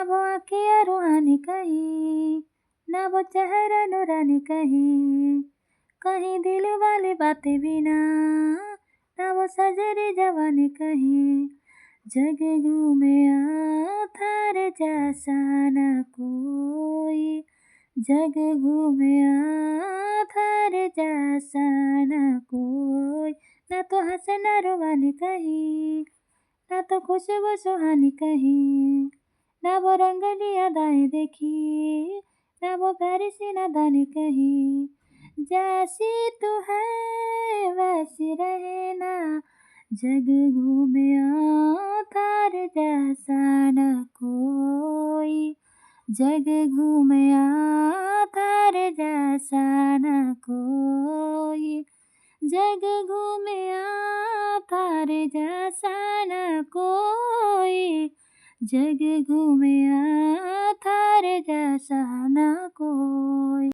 वो आँखियाँ रूहानी कहीं, ना वो चेहरा नूरानी कहीं, कहीं दिल वाली बातें भी ना वो सजरी जवानी कहीं। जग घूमे थारे जैसा ना कोई, जग घूमे थारे जैसा ना कोई। ना तो हंसे ना रुबानी कहीं, ना तो खुशबू सुहानी कहीं, ना वो रंगली अदाएं देखी, ना वो प्यारी सी नादानी कहीं। जैसी तू है वैसी रहे ना, जग घूमे थारे जैसा ना कोई, जग घूमे थारे जैसा ना कोई, जग घूमे थारे जैसा ना कोई, जग घूमे थारे जैसा ना कोई।